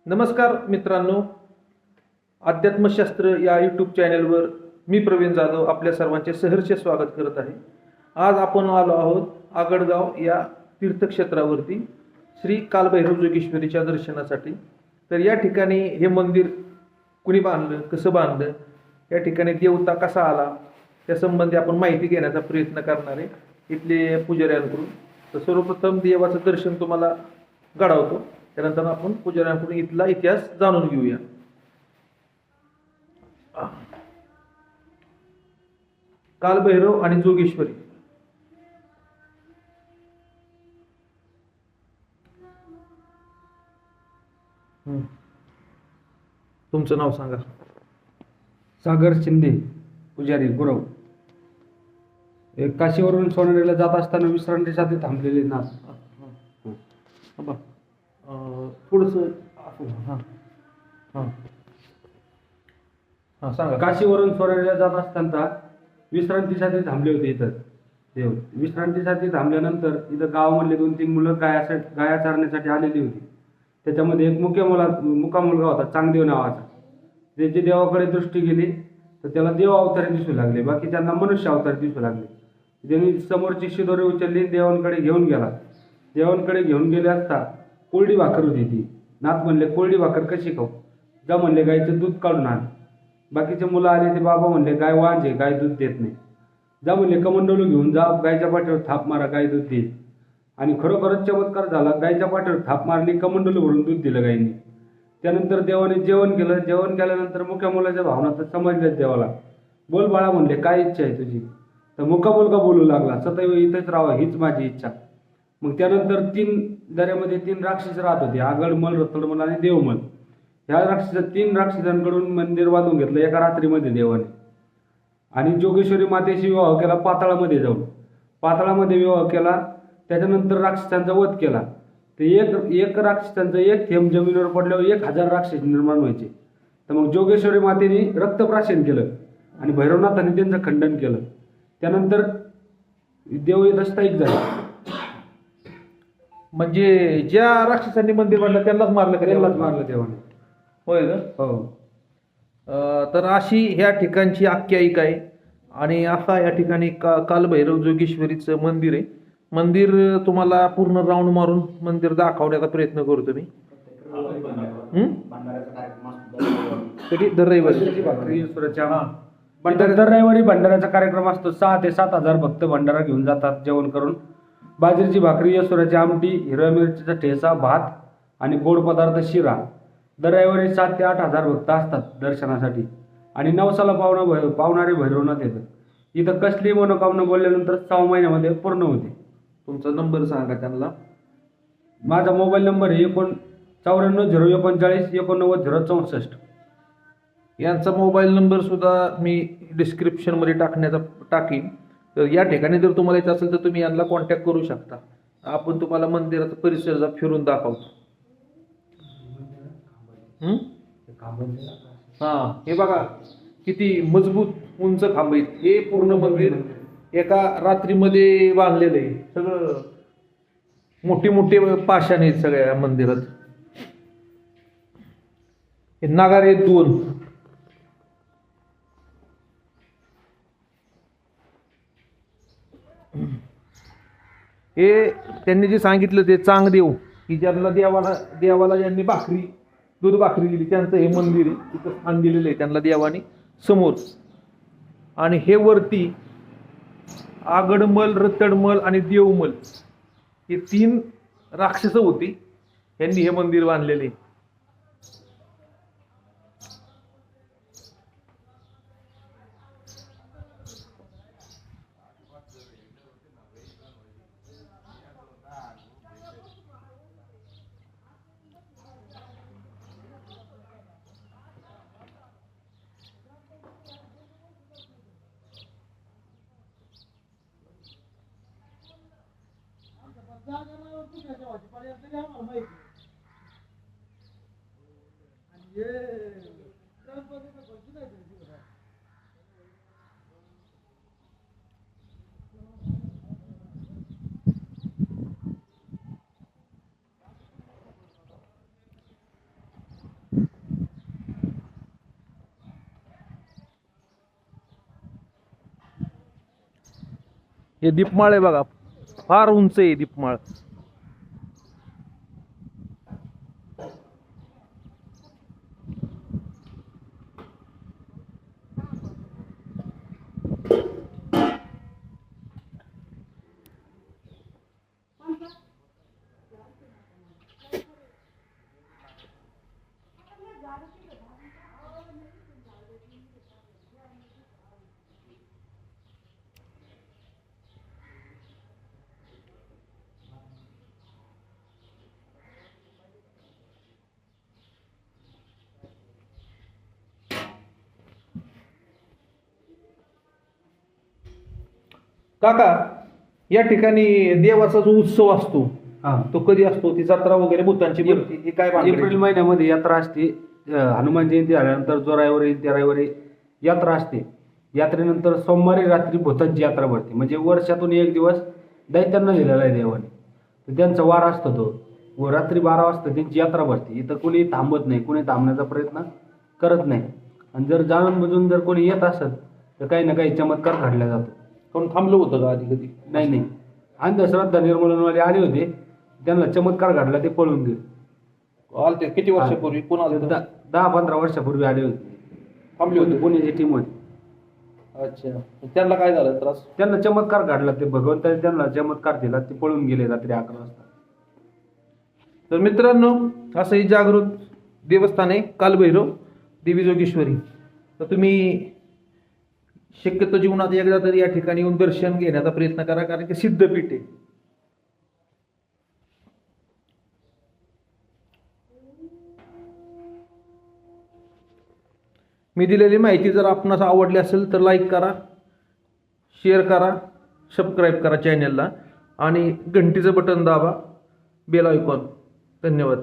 नमस्कार मित्रांनो, अध्यात्मशास्त्र या यूट्यूब चॅनलवर मी प्रवीण जाधव आपल्या सर्वांचे सहर्ष स्वागत करत आहे. आज आपण आलो आहोत आगडगाव या तीर्थक्षेत्रावरती श्री कालभैरव जोगेश्वरीच्या दर्शनासाठी. तर या ठिकाणी हे मंदिर कुणी बांधलं, कसं बांधलं, या ठिकाणी देवता कसा आला, त्या संबंधी आपण माहिती घेण्याचा प्रयत्न करणार आहे इथले पुजाऱ्यांकडून. तर सर्वप्रथम देवाचं दर्शन तुम्हाला घडवतो, त्यानंतर आपण पुजाऱ्यांकडून इथला इतिहास जाणून घेऊया. कालभैरव आणि जोगेश्वरी. तुमचं नाव सांगा. सागर शिंदे, पुजारी गुरव. काशीवरून सोनारीला जात असताना विश्रांतीसाठी थांबलेले नाथ. थोडस सांगा. काशीवरून सोनारीला जात असताना विश्रांतीसाठी थांबले होते इथं देव. विश्रांतीसाठी थांबल्यानंतर इथं गावामधले 2-3 मुलं गाया चारण्यासाठी आलेली होती. त्याच्यामध्ये एक मुका मुलगा होता, चांगदेव नावाचा. त्याची देवाकडे दृष्टी गेली तर त्याला देव अवतारी दिसू लागले, बाकी त्यांना मनुष्य अवतारी दिसू लागले. त्यांनी समोरची शिदोरी उचलली, देवांकडे घेऊन गेला. देवांकडे घेऊन गेले असता कोरडी भाकर होती ती. नाथ म्हणले, कोरडी भाकर कशी खाऊ? जा म्हणले, गाईचं दूध काढून आण. बाकीचे मुलं आले, ते बाबा म्हणले, गाय वांजे, गाय दूध देत नाही. जा म्हणले, कमंडलू घेऊन जा, गायच्या पाठीवर थाप मारा, गाय दूध देईल. आणि खरोखरच चमत्कार झाला. गायच्या पाठीवर थाप मारली, कमंडलू भरून दूध दिलं गायीने. त्यानंतर देवाने जेवण केलं. जेवण केल्यानंतर मुक्या मुलाच्या भावना तर समजल्याच देवाला. बोल बाळा म्हणले, काय इच्छा आहे तुझी? तर मुका मुलगा बोलू लागला, सदैव इथंच राहावं हीच माझी इच्छा. मग त्यानंतर 3 दऱ्यामध्ये 3 राक्षस राहत होते, आगडमल, रतडमल आणि देवमल. ह्या 3 राक्षसांकडून मंदिर बांधून घेतलं एका रात्रीमध्ये देवाने. आणि जोगेश्वरी मातेशी विवाह केला पाताळामध्ये जाऊन. पाताळामध्ये विवाह केला. त्याच्यानंतर राक्षसांचा वध केला. ते एक राक्षसांचं एक थेंब जमिनीवर पडल्यावर 1000 राक्षस निर्माण व्हायचे. तर मग जोगेश्वरी मातेने रक्तप्राशन केलं आणि भैरवनाथाने त्यांचं खंडन केलं. त्यानंतर देव इथं स्थायिक झाले. म्हणजे ज्या राक्षसांनी मंदिर बांधलं त्यांनाच मारलं का? त्यालाच मारलं देवाने. होय का? हो. तर अशी ह्या ठिकाणची आख्यायिका आहे. आणि असा या ठिकाणी कालभैरव जोगेश्वरीचं मंदिर आहे. मंदिर तुम्हाला पूर्ण राऊंड मारून मंदिर दाखवण्याचा प्रयत्न करतो मी. कधी दर रविवारी दर रविवारी भंडाऱ्याचा कार्यक्रम असतो. 6,000 ते 7,000 भक्त भंडारा घेऊन जातात जेवण करून. बाजरीची भाकरी, येसुराची आमटी, हिरव्या मिरचीचा ठेचा, भात आणि गोड पदार्थ शिरा. दर रविवारी 7,000 ते 8,000 भक्त असतात दर्शनासाठी. आणि नवसाला पावणारे भैरवनाथ येतात. इथं कसली मनोकामना बोलल्यानंतर 6 महिन्यामध्ये पूर्ण होते. तुमचा नंबर सांगा त्यांना. माझा मोबाईल नंबर आहे 94 039 89 064. यांचा मोबाईल नंबर सुद्धा मी डिस्क्रिप्शनमध्ये टाकीन. तर या ठिकाणी जर तुम्हाला येत असेल तर तुम्ही यांना कॉन्टॅक्ट करू शकता. आपण तुम्हाला मंदिराचा परिसर फिरून दाखवतो. हे बघा किती मजबूत उंच खांब आहेत. हे पूर्ण मंदिर एका रात्रीमध्ये बांधलेलं आहे. सगळं मोठे मोठे पाषाण आहेत सगळ्या मंदिरात. हे नागारे 2. हे त्यांनी जे सांगितलं ते चांगदेव की ज्यांना देवाला ज्यांनी दूध भाकरी दिली त्यांचं हे मंदिर आहे. तिथं स्थान दिलेलं आहे त्यांना देवाने समोर. आणि हे वरती आगडमल, रतडमल आणि देवमल हे 3 राक्षस होती. यांनी हे मंदिर बांधलेले. हे दीपमाळ आहे बघा, फार उंच आहे दीपमाळ. काका, या ठिकाणी देवाचा जो उत्सव असतो हा. तो कधी असतो? ती जत्रा वगैरे भूतांची भरती, ही काय भानगड आहे? एप्रिल महिन्यामध्ये यात्रा असते. हनुमान जयंती झाल्यानंतर जो रविवारी येईल त्या रविवारी यात्रा असते. यात्रेनंतर सोमवारी रात्री भूतांची यात्रा भरते. म्हणजे वर्षातून एक दिवस दैत्यांना दिलेला आहे देवाने, तर त्यांचा वार असतो तो, व रात्री 12 वाजता त्यांची यात्रा भरते. इथं कोणी थांबत नाही, कोणी थांबण्याचा प्रयत्न करत नाही. आणि जर जाणून बुजून जर कोणी येत असेल तर काही ना काही चमत्कार घडला जातो. कोण थांबलं होतं का आधी कधी? नाही, अंधश्रद्धा निर्मूलनवाले आले होते, त्यांना चमत्कार घडला, ते पळून गेले. आलते किती वर्षापूर्वी? कोण आलं होतं? 10-15 वर्षापूर्वी आले होते, थांबले होते? पुण्याची टीम होती. अच्छा, त्यांना काय झालं त्रास? त्यांना चमत्कार घडला, ते भगवंताने त्यांना चमत्कार दिला, ते पळून गेले रात्री 11 वाजता. तर मित्रांनो, असं ही जागृत देवस्थान आहे कालभैरव देवी जोगेश्वरी. तर तुम्ही शक्यतो जीवनात एकदा तरी या ठिकाणी येऊन दर्शन घेण्याचा प्रयत्न करा, कारण की सिद्धपीठ आहे. मी दिलेली माहिती जर आपणास आवडली असेल तर लाईक करा, शेअर करा, सबस्क्राईब करा चॅनलला आणि घंटीचं बटन दाबा, बेल आयकॉन. धन्यवाद.